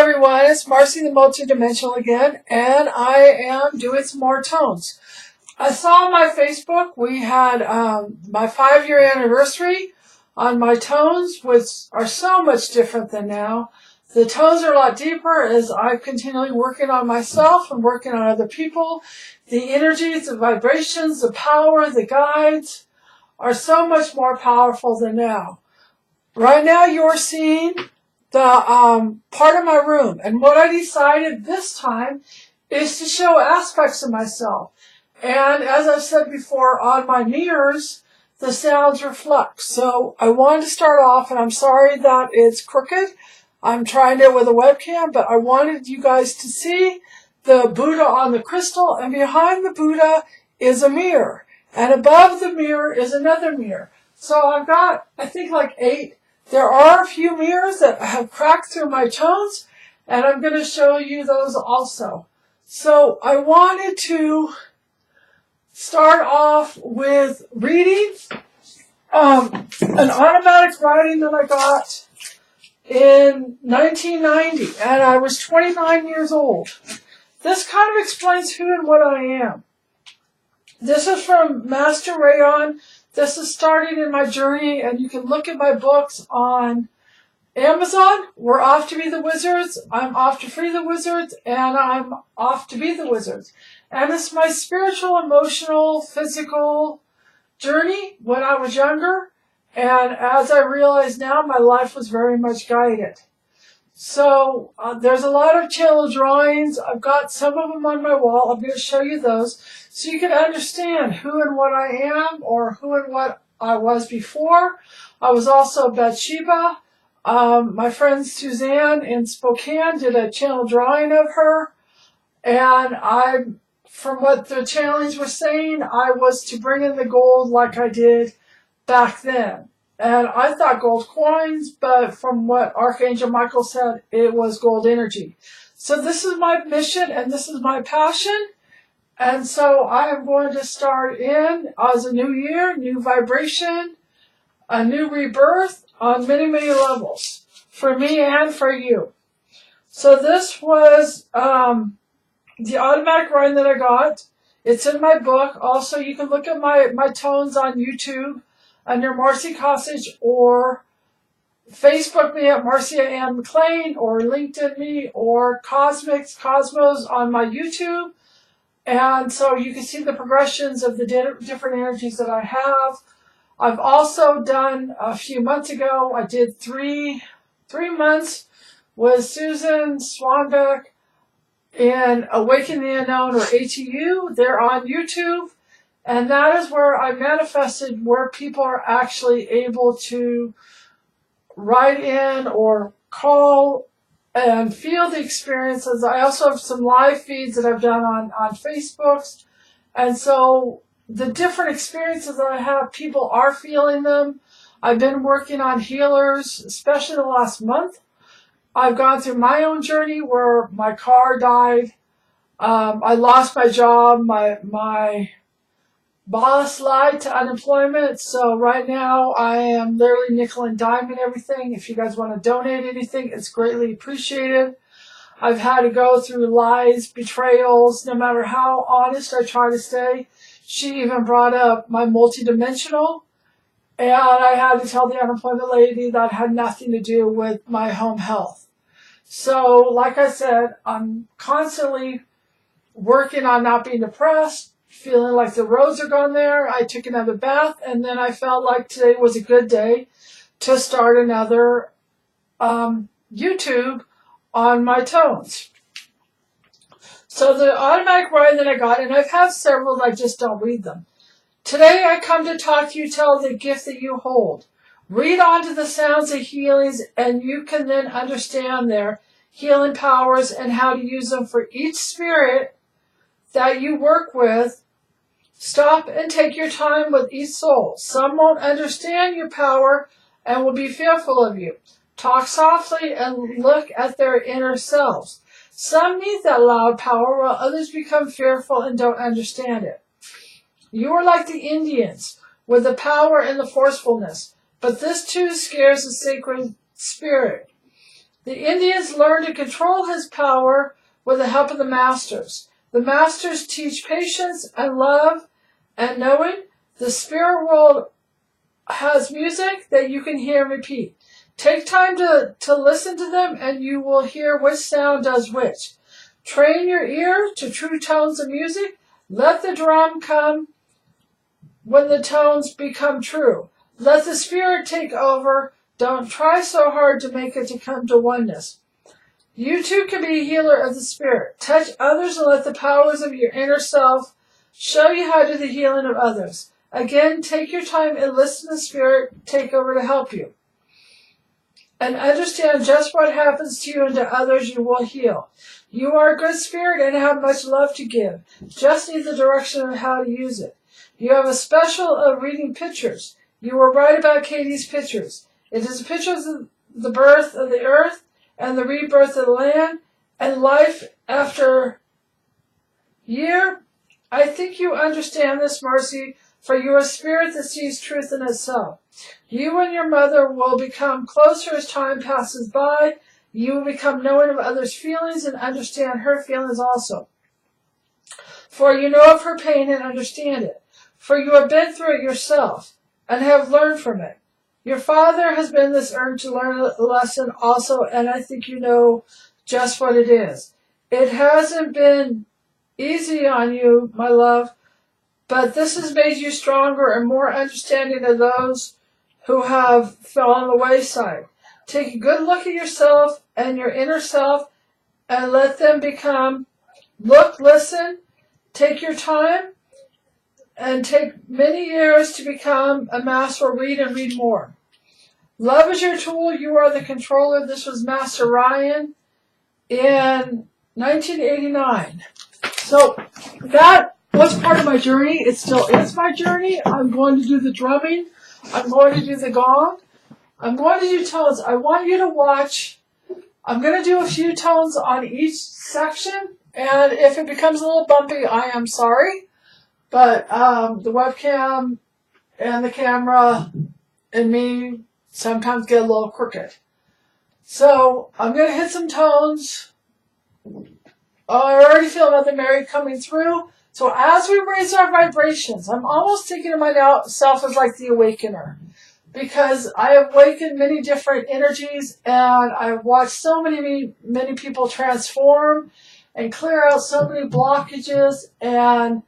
everyone, it's Marcy the Multidimensional again, and I am doing some more tones. I saw on my Facebook we had my 5-year anniversary on my tones, which are so much different than now. The tones are a lot deeper as I'm continually working on myself and working on other people. The energies, the vibrations, the power, the guides are so much more powerful than now. Right now you're seeing the part of my room, and what I decided this time is to show aspects of myself. And as I've said before, on my mirrors, the sounds reflect. So I wanted to start off, and I'm sorry that it's crooked. I'm trying it with a webcam, but I wanted you guys to see the Buddha on the crystal, and behind the Buddha is a mirror. And above the mirror is another mirror. So I've got, I think, like 8. There are a few mirrors that have cracked through my tones, and I'm going to show you those also. So I wanted to start off with reading an automatic writing that I got in 1990, and I was 29 years old. This kind of explains who and what I am. This is from Master Rayon. This is starting in my journey, and you can look at my books on Amazon. We're off to be the wizards. I'm off to free the wizards, and I'm off to be the wizards. And it's my spiritual, emotional, physical journey when I was younger. And as I realize now, my life was very much guided. So there's a lot of channel drawings. I've got some of them on my wall. I'm going to show you those so you can understand who and what I am, or who and what I was before. I was also Bathsheba. My friend Suzanne in Spokane did a channel drawing of her. And from what the channelings were saying, I was to bring in the gold like I did back then. And I thought gold coins, but from what Archangel Michael said, it was gold energy. So this is my mission, and this is my passion. And so I am going to start in as a new year, new vibration, a new rebirth on many, many levels for me and for you. So this was the automatic writing that I got. It's in my book. Also, you can look at my tones on YouTube under Marcy Costage, or Facebook me at Marcia Ann McLean, or LinkedIn me, or Cosmos on my YouTube. And so you can see the progressions of the different energies that I have. I've also done a few months ago, I did 3 months with Susan Swanbeck in Awaken the Unknown, or ATU. They're on YouTube. And that is where I manifested where people are actually able to write in or call and feel the experiences. I also have some live feeds that I've done on Facebook. And so the different experiences that I have, people are feeling them. I've been working on healers, especially the last month. I've gone through my own journey where my car died. I lost my job. My boss lied to unemployment, so right now I am literally nickel and diming everything. If you guys want to donate anything, it's greatly appreciated. I've had to go through lies, betrayals, no matter how honest I try to stay. She even brought up my multidimensional, and I had to tell the unemployment lady that had nothing to do with my home health. So, like I said, I'm constantly working on not being depressed, feeling like the roads are gone there. I took another bath, and then I felt like today was a good day to start another YouTube on my tones. So the automatic writing that I got, and I've had several, I just don't read them. Today I come to talk to you, tell the gift that you hold. Read onto the sounds of healings, and you can then understand their healing powers and how to use them for each spirit that you work with. Stop and take your time with each soul. Some won't understand your power and will be fearful of you. Talk softly and look at their inner selves. Some need that loud power, while others become fearful and don't understand it. You are like the Indians, with the power and the forcefulness, but this too scares the sacred spirit. The Indians learned to control his power with the help of the masters. The masters teach patience and love and knowing. The spirit world has music that you can hear and repeat. Take time to listen to them and you will hear which sound does which. Train your ear to true tones of music. Let the drum come when the tones become true. Let the spirit take over. Don't try so hard to make it to come to oneness. You too can be a healer of the spirit. Touch others and let the powers of your inner self show you how to do the healing of others. Again, take your time and listen to the spirit take over to help you. And understand just what happens to you and to others you will heal. You are a good spirit and have much love to give. Just need the direction of how to use it. You have a special of reading pictures. You were right about Katie's pictures. It is a picture of the birth of the earth and the rebirth of the land and life after year. I think you understand this, Marcy, for you are a spirit that sees truth in itself. You and your mother will become closer as time passes by. You will become knowing of others' feelings and understand her feelings also. For you know of her pain and understand it. For you have been through it yourself and have learned from it. Your father has been this earth to learn a lesson also, and I think you know just what it is. It hasn't been easy on you, my love, but this has made you stronger and more understanding of those who have fell on the wayside. Take a good look at yourself and your inner self and let them look, listen, take your time, and take many years to become a master. Read and read more. Love is your tool. You are the controller. This was Master Ryan in 1989. So that was part of my journey. It still is my journey. I'm going to do the drumming. I'm going to do the gong. I'm going to do tones. I want you to watch. I'm going to do a few tones on each section. And if it becomes a little bumpy, I am sorry. But the webcam and the camera and me sometimes get a little crooked. So I'm going to hit some tones. I already feel Mother Mary coming through. So as we raise our vibrations, I'm almost thinking of myself as like the awakener. Because I have awakened many different energies and I've watched so many people transform and clear out so many blockages, and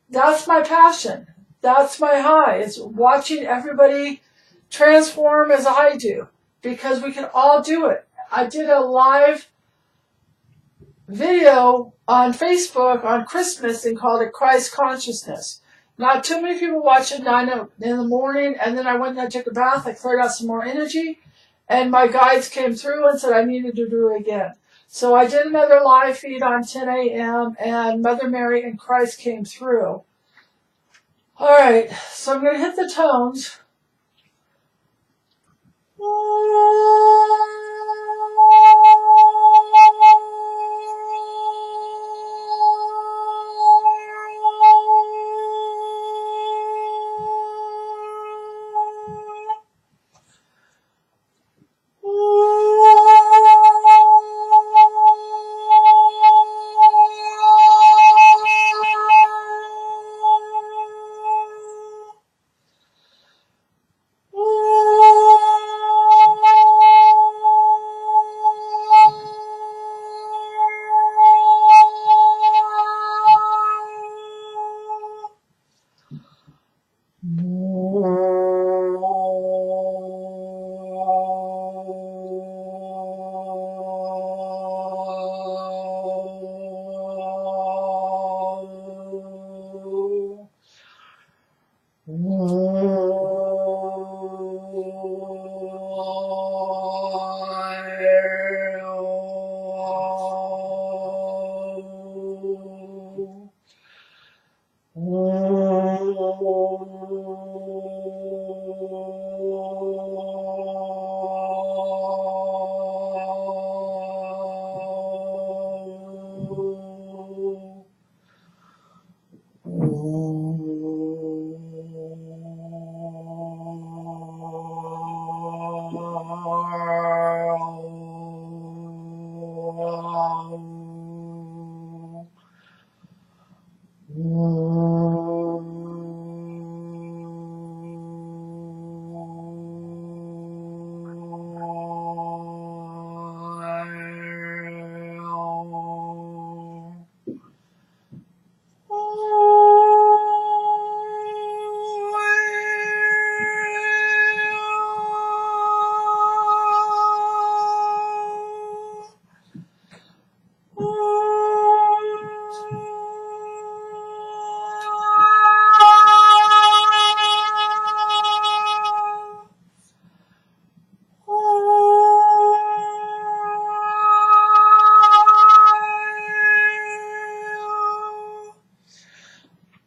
that's my passion. That's my high. It's watching everybody transform as I do, because we can all do it. I did a live video on Facebook on Christmas and called it Christ Consciousness. Not too many people watched it 9 in the morning, and then I went and I took a bath. I cleared out some more energy, and my guides came through and said I needed to do it again. So I did another live feed on 10 a.m., and Mother Mary and Christ came through. All right, so I'm going to hit the tones.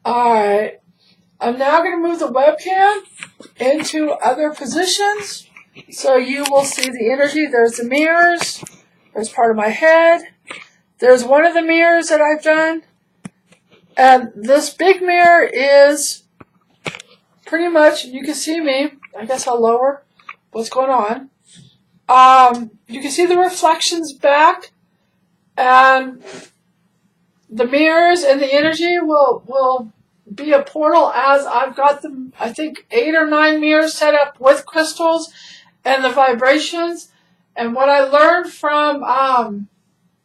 Alright, I'm now going to move the webcam into other positions so you will see the energy. There's the mirrors, there's part of my head, there's one of the mirrors that I've done, and this big mirror is pretty much, you can see me, I guess I'll lower what's going on. You can see the reflections back, and the mirrors and the energy will be a portal, as I've got them, I think 8 or 9 mirrors set up with crystals and the vibrations. And what I learned from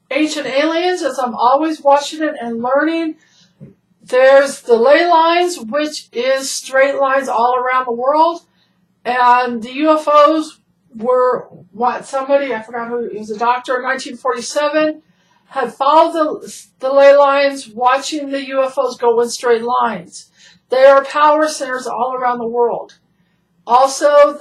Ancient Aliens is I'm always watching it and learning. There's the ley lines, which is straight lines all around the world. And the UFOs were what somebody, I forgot who, he was a doctor in 1947, had followed the ley lines, watching the UFOs go in straight lines. They are power centers all around the world. Also,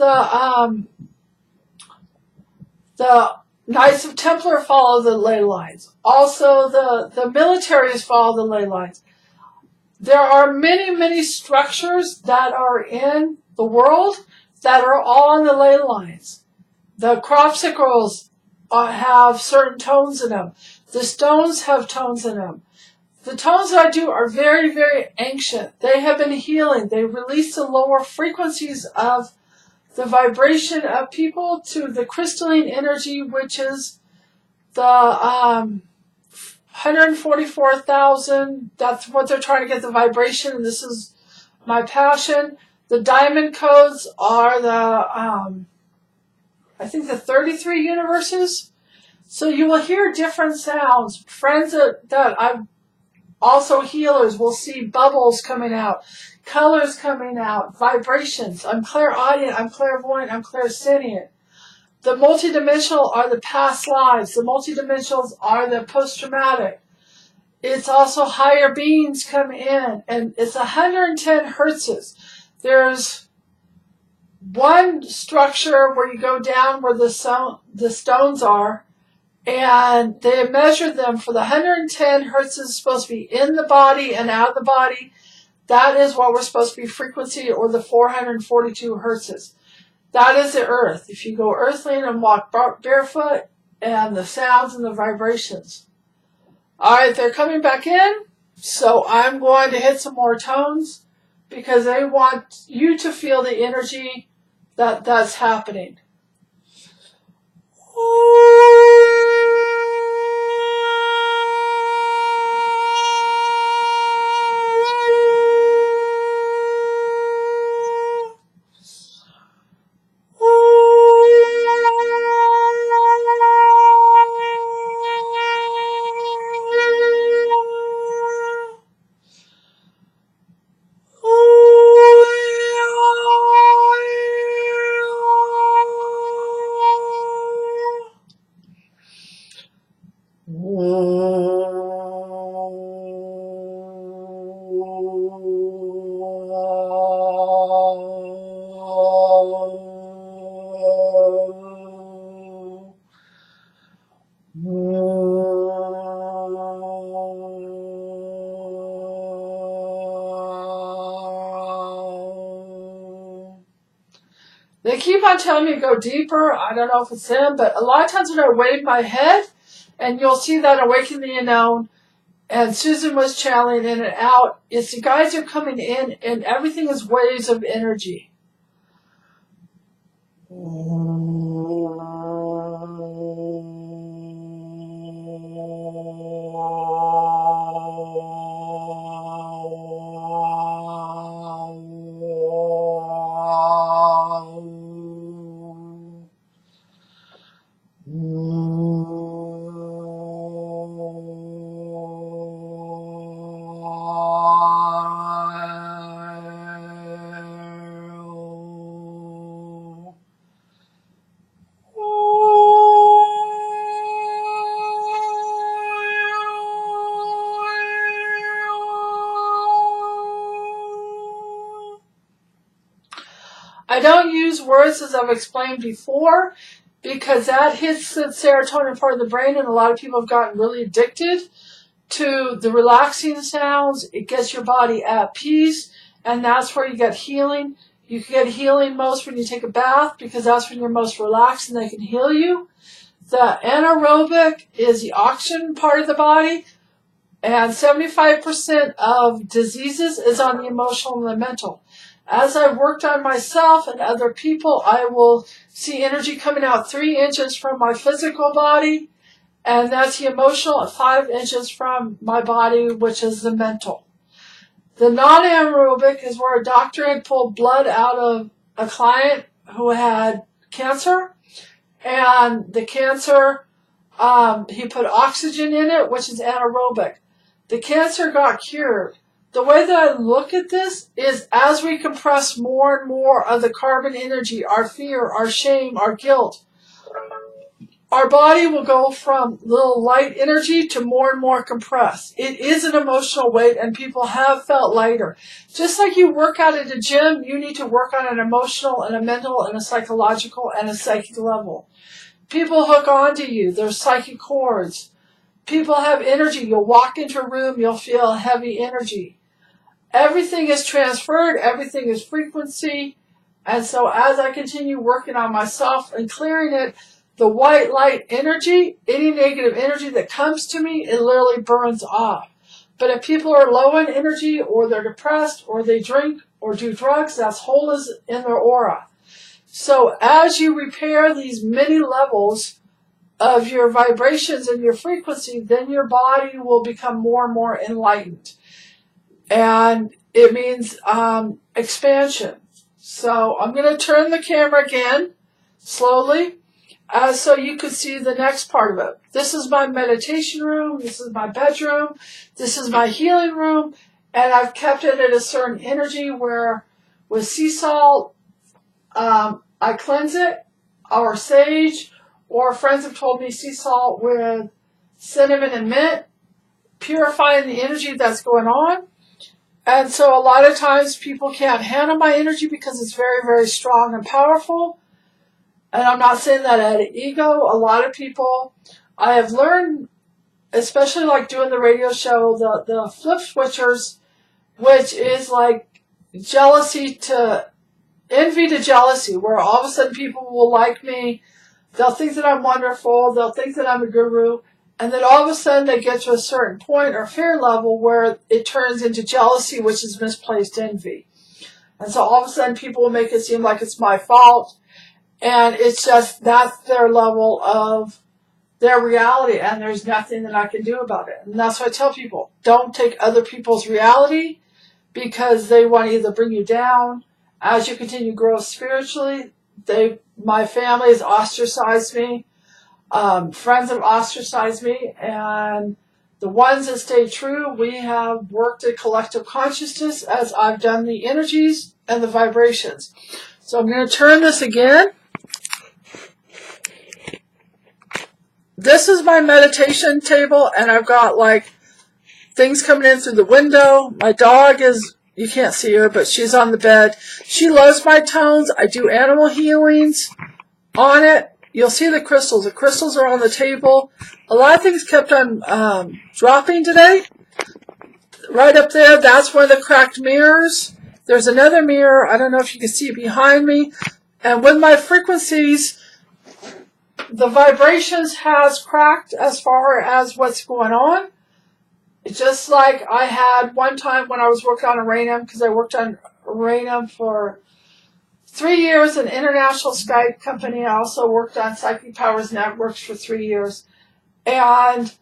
the Knights of Templar follow the ley lines. Also, the militaries follow the ley lines. There are many, many structures that are in the world that are all on the ley lines. The cropsicles have certain tones in them. The stones have tones in them. The tones that I do are very, very ancient. They have been healing. They release the lower frequencies of the vibration of people to the crystalline energy, which is the 144,000. That's what they're trying to get, the vibration, and this is my passion. The diamond codes are the, I think the 33 universes. So you will hear different sounds. Friends that I've also healers will see bubbles coming out, colors coming out, vibrations. I'm clairaudient, I'm clairvoyant, I'm clairsentient. The multidimensional are the past lives. The multidimensionals are the post-traumatic. It's also higher beings come in, and it's 110 hertzes. There's one structure where you go down where the stones are, and they have measured them for the 110 hertz is supposed to be in the body and out of the body. That is what we're supposed to be frequency, or the 442 hertzes. That is the earth. If you go earthly and walk barefoot, and the sounds and the vibrations. Alright, they're coming back in. So I'm going to hit some more tones because they want you to feel the energy that's happening. They keep on telling me to go deeper. I don't know if it's them, but a lot of times when I wave my head, and you'll see that Awaken the Unknown, and Susan was channeling in and out, it's the guys are coming in, and everything is waves of energy. use words as I've explained before because that hits the serotonin part of the brain, and a lot of people have gotten really addicted to the relaxing sounds. It gets your body at peace, and that's where you get healing. You can get healing most when you take a bath because that's when you're most relaxed and they can heal you. The anaerobic is the oxygen part of the body, and 75% of diseases is on the emotional and the mental. As I've worked on myself and other people, I will see energy coming out 3 inches from my physical body, and that's the emotional, and 5 inches from my body, which is the mental. The non-anaerobic is where a doctor had pulled blood out of a client who had cancer, and the cancer, he put oxygen in it, which is anaerobic. The cancer got cured. The way that I look at this is as we compress more and more of the carbon energy, our fear, our shame, our guilt, our body will go from little light energy to more and more compressed. It is an emotional weight, and people have felt lighter. Just like you work out at a gym, you need to work on an emotional and a mental and a psychological and a psychic level. People hook onto you. There's psychic cords. People have energy. You'll walk into a room, you'll feel heavy energy. Everything is transferred. Everything is frequency. And so as I continue working on myself and clearing it, the white light energy, any negative energy that comes to me, it literally burns off. But if people are low in energy, or they're depressed, or they drink or do drugs, that's wholeness in their aura. So as you repair these many levels of your vibrations and your frequency, then your body will become more and more enlightened. And it means expansion. So I'm going to turn the camera again, slowly, so you could see the next part of it. This is my meditation room. This is my bedroom. This is my healing room. And I've kept it at a certain energy where with sea salt, I cleanse it, or sage, or friends have told me sea salt with cinnamon and mint, purifying the energy that's going on. And so a lot of times people can't handle my energy because it's very, very strong and powerful. And I'm not saying that out of ego. A lot of people, I have learned, especially like doing the radio show, the flip switchers, which is like jealousy to envy to jealousy, where all of a sudden people will like me. They'll think that I'm wonderful. They'll think that I'm a guru. And then all of a sudden they get to a certain point or fear level where it turns into jealousy, which is misplaced envy. And so all of a sudden people will make it seem like it's my fault. And it's just, that's their level of their reality. And there's nothing that I can do about it. And that's why I tell people, don't take other people's reality because they want to either bring you down. As you continue to grow spiritually, my family has ostracized me. Friends have ostracized me, and the ones that stay true, we have worked at collective consciousness as I've done the energies and the vibrations. So I'm going to turn this again. This is my meditation table, and I've got like things coming in through the window. My dog is, you can't see her, but she's on the bed. She loves my tones. I do animal healings on it. You'll see the crystals. The crystals are on the table. A lot of things kept on dropping today. Right up there, that's one of the cracked mirrors. There's another mirror. I don't know if you can see it behind me. And with my frequencies, the vibrations has cracked as far as what's going on. It's just like I had one time when I was working on Aranium, because I worked on Aranium for 3 years, an international Skype company. I also worked on Psychic Powers Networks for 3 years. And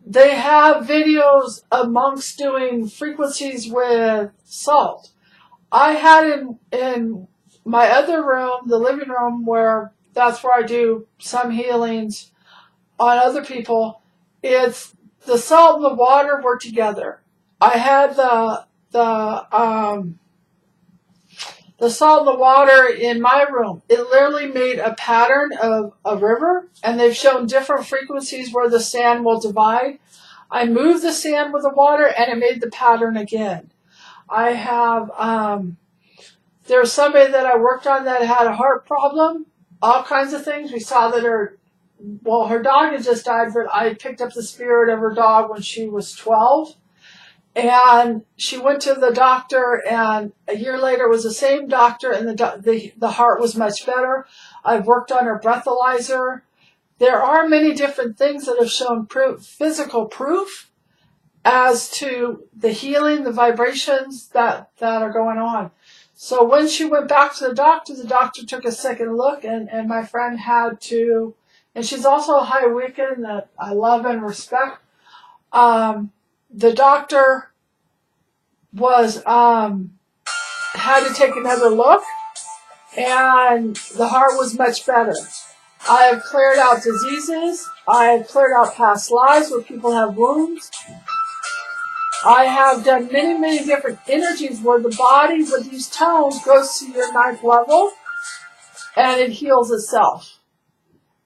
they have videos of monks doing frequencies with salt. I had in my other room, the living room, where that's where I do some healings on other people. It's the salt and the water were together. I had the salt and the water in my room. It literally made a pattern of a river, and they've shown different frequencies where the sand will divide. I moved the sand with the water, and it made the pattern again. I have There's somebody that I worked on that had a heart problem, all kinds of things. We saw that her dog had just died, but I picked up the spirit of her dog when she was 12. And she went to the doctor, and a year later it was the same doctor, and the heart was much better. I've worked on her breathalyzer. There are many different things that have shown physical proof as to the healing, the vibrations that are going on. So when she went back to the doctor took a second look, and my friend had to, and she's also a high Wiccan that I love and respect. The doctor was had to take another look, and the heart was much better. I have cleared out diseases. I have cleared out past lives where people have wounds. I have done many, many different energies where the body with these tones goes to your 9th level and it heals itself.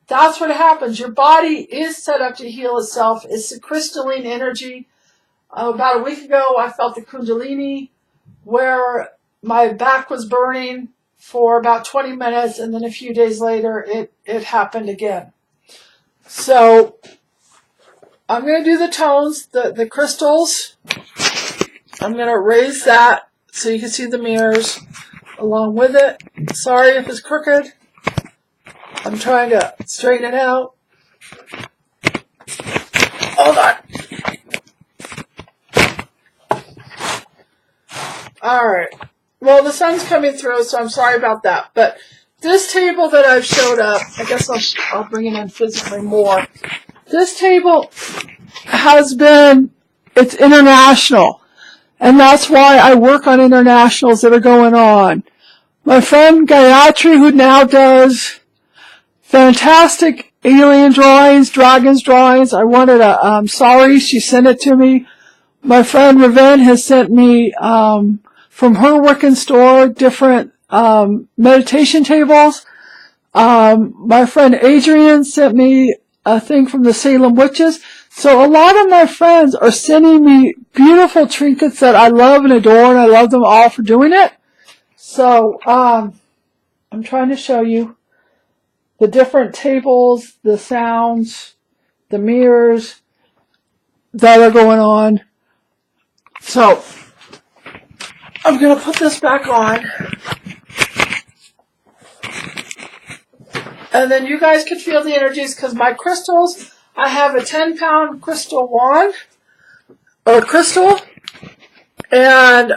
That's what happens. Your body is set up to heal itself. It's the crystalline energy. About a week ago, I felt the Kundalini where my back was burning for about 20 minutes, and then a few days later, it happened again. So I'm going to do the tones, the crystals. I'm going to raise that so you can see the mirrors along with it. Sorry if it's crooked. I'm trying to straighten it out. Hold on. Alright. Well, the sun's coming through, so I'm sorry about that. But this table that I've showed up, I guess I'll bring it in physically more. This table it's international. And that's why I work on internationals that are going on. My friend Gayatri, who now does fantastic alien drawings, dragons drawings. I wanted sorry, she sent it to me. My friend Raven has sent me, from her Wiccan store, different, meditation tables. My friend Adrian sent me a thing from the Salem Witches. So a lot of my friends are sending me beautiful trinkets that I love and adore, and I love them all for doing it. So, I'm trying to show you the different tables, the sounds, the mirrors that are going on. So, I'm going to put this back on. And then you guys can feel the energies, because my crystals, I have a 10-pound crystal wand, or crystal, and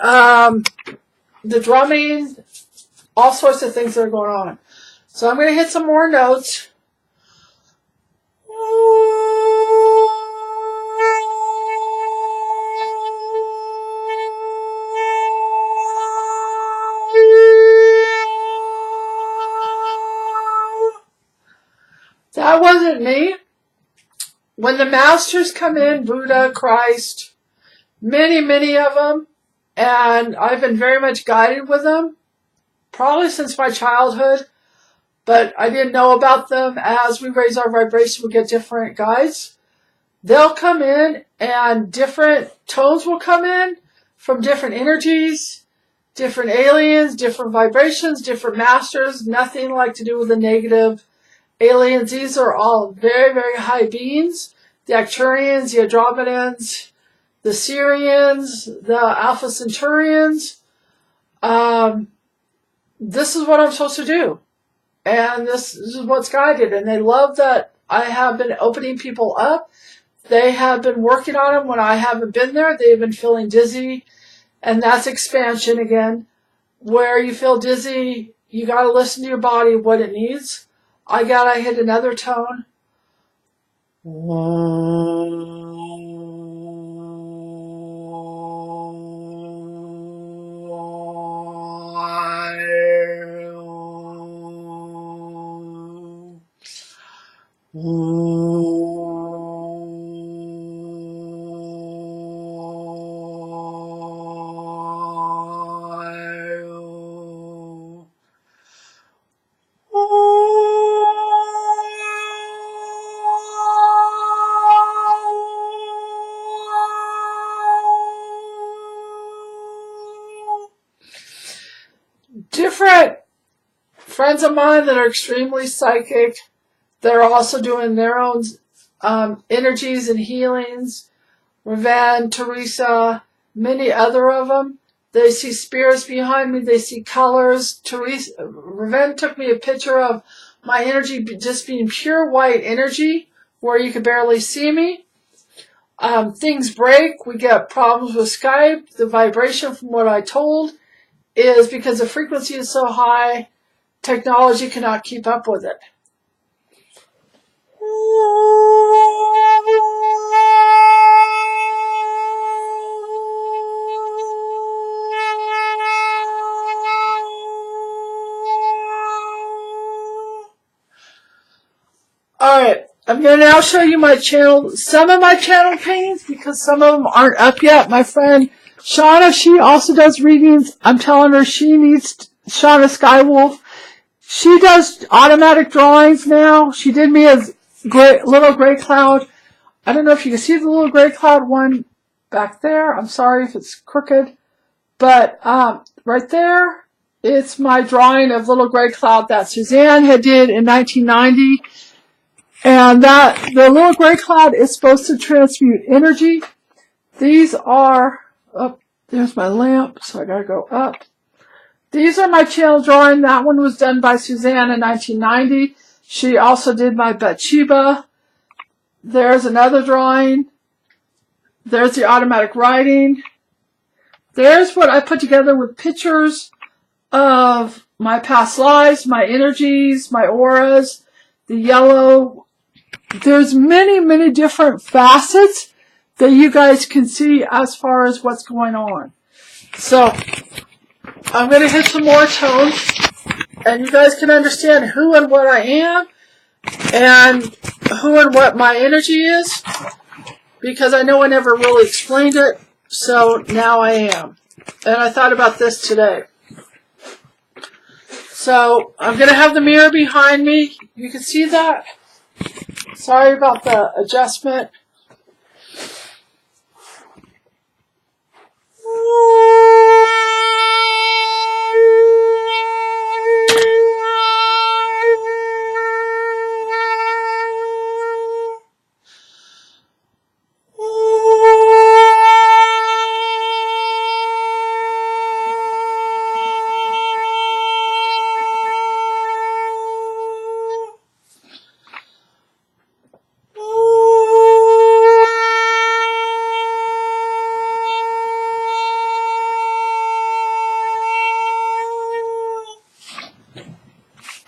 the drumming, all sorts of things that are going on. So I'm going to hit some more notes. That wasn't me. When the masters come in, Buddha, Christ, many, many of them, and I've been very much guided with them, probably since my childhood, but I didn't know about them. As we raise our vibration, we get different guides. They'll come in, and different tones will come in from different energies, different aliens, different vibrations, different masters, nothing like to do with the negative aliens. These are all very, very high beings. The Arcturians, the Andromedans, the Syrians, the Alpha Centaurians. This is what I'm supposed to do. And this is what's guided. And they love that I have been opening people up. They have been working on them when I haven't been there. They've been feeling dizzy. And that's expansion again. Where you feel dizzy, you got to listen to your body, what it needs. I hit another tone. friends of mine that are extremely psychic. They're also doing their own energies and healings. Raven, Teresa, many other of them. They see spirits behind me. They see colors. Raven took me a picture of my energy just being pure white energy where you could barely see me. Things break. We get problems with Skype. The vibration, from what I told, is because the frequency is so high, technology cannot keep up with it. Alright, I'm going to now show you my channel, some of my channel paintings, because some of them aren't up yet. My friend Shauna, she also does readings. I'm telling her she needs, Shauna Skywolf, she does automatic drawings now. She did me a little gray cloud. I don't know if you can see the little gray cloud one back there. I'm sorry if it's crooked. But right there, it's my drawing of little gray cloud that Suzanne had did in 1990. And that the little gray cloud is supposed to transmute energy. These are, oh, there's my lamp, so I gotta go up. These are my channel drawing. That one was done by Suzanne in 1990. She also did my Bathsheba. There's another drawing. There's the automatic writing. There's what I put together with pictures of my past lives, my energies, my auras, the yellow. There's many, many different facets that you guys can see as far as what's going on. So, I'm going to hit some more tones, and you guys can understand who and what I am, and who and what my energy is, because I know I never really explained it, so now I am. And I thought about this today. So, I'm going to have the mirror behind me. You can see that. Sorry about the adjustment.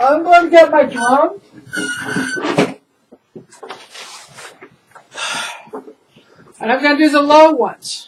I'm going to get my drum. And I'm going to do the low ones.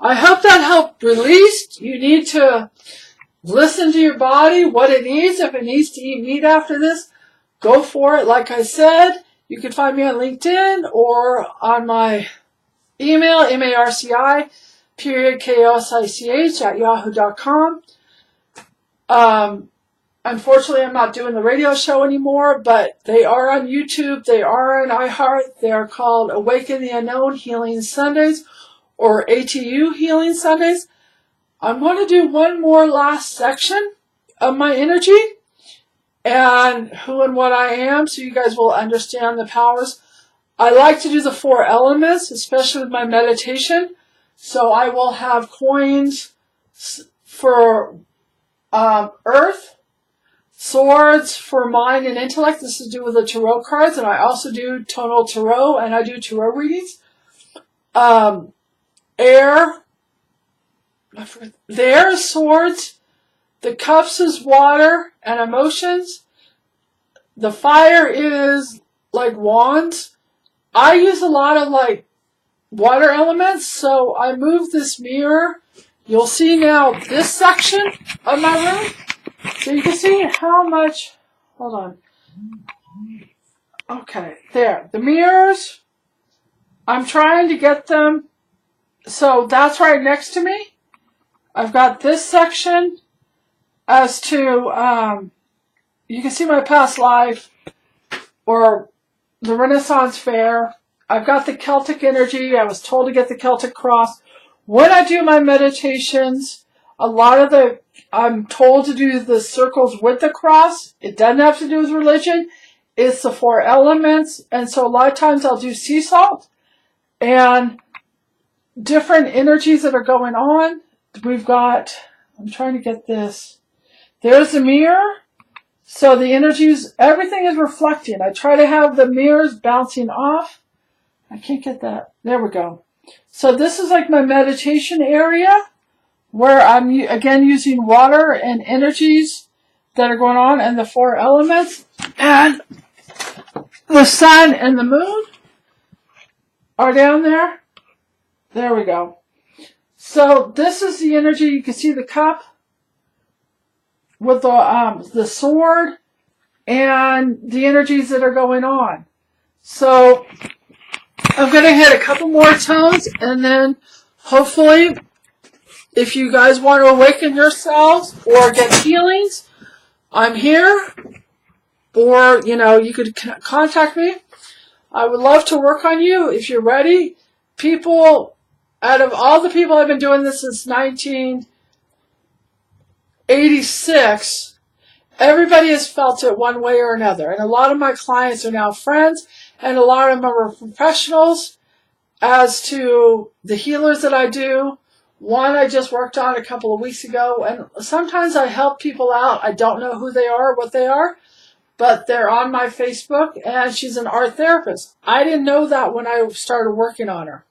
I hope that helped release. You need to listen to your body, what it needs. If it needs to eat meat after this, go for it. Like I said, you can find me on LinkedIn or on my email, marci.kosich@yahoo.com. Unfortunately, I'm not doing the radio show anymore, but they are on YouTube. They are on iHeart. They are called Awaken the Unknown Healing Sundays, or ATU Healing Sundays. I'm going to do one more last section of my energy and who and what I am, so you guys will understand the powers. I like to do the 4 elements, especially with my meditation. So I will have coins for earth, Swords for mind and intellect. This is to do with the tarot cards, and I also do tonal tarot, and I do tarot readings. Air. The air is swords. The cups is water and emotions. The fire is like wands. I use a lot of like water elements, so I move this mirror. You'll see now this section of my room. So you can see how much, hold on. Okay, there. The mirrors, I'm trying to get them, so that's right next to me. I've got this section as to, you can see my past life, or the Renaissance Fair. I've got the Celtic energy. I was told to get the Celtic cross. When I do my meditations, a lot of I'm told to do the circles with the cross. It doesn't have to do with religion. It's the 4 elements. And so a lot of times I'll do sea salt and different energies that are going on. We've got, I'm trying to get this. There's the mirror. So the energies, everything is reflecting. I try to have the mirrors bouncing off. I can't get that. There we go. So this is like my meditation area where I'm, again, using water and energies that are going on and the 4 elements. And the sun and the moon are down there. There we go. So this is the energy. You can see the cup with the sword and the energies that are going on. So I'm going to hit a couple more tones, and then hopefully if you guys want to awaken yourselves or get healings, I'm here. Or, you could contact me. I would love to work on you if you're ready. People, out of all the people I've been doing this since 1986, everybody has felt it one way or another. And a lot of my clients are now friends, and a lot of them are professionals as to the healers that I do. One I just worked on a couple of weeks ago, and sometimes I help people out. I don't know who they are or what they are, but they're on my Facebook, and she's an art therapist. I didn't know that when I started working on her.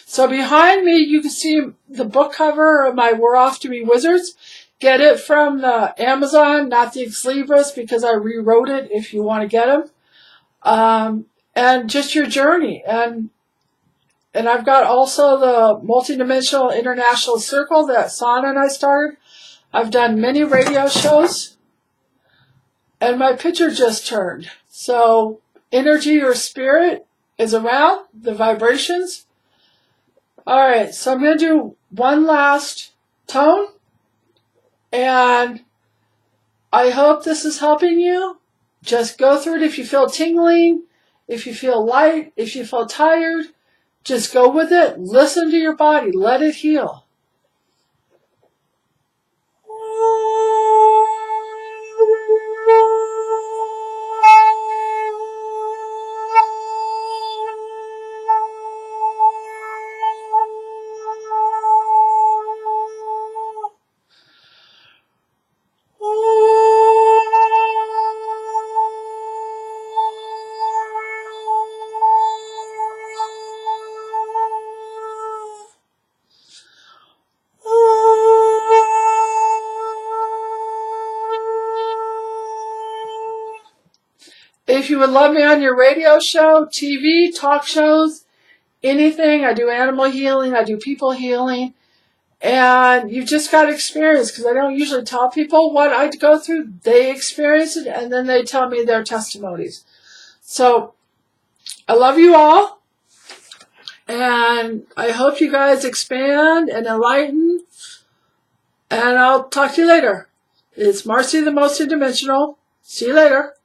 So behind me, you can see the book cover of my We're Off to Be Wizards. Get it from the Amazon, not the Ex Libris, because I rewrote it if you want to get them. And just your journey. And I've got also the Multidimensional International Circle that Sana and I started. I've done many radio shows. And my picture just turned. So energy or spirit is around, the vibrations. All right, so I'm going to do one last tone. And I hope this is helping you. Just go through it. If you feel tingling, if you feel light, if you feel tired, just go with it. Listen to your body. Let it heal. If you would love me on your radio show, TV, talk shows, anything, I do animal healing, I do people healing, and you've just got experience, because I don't usually tell people what I go through. They experience it, and then they tell me their testimonies. So I love you all, and I hope you guys expand and enlighten, and I'll talk to you later. It's Marcy the Multidimensional. See you later.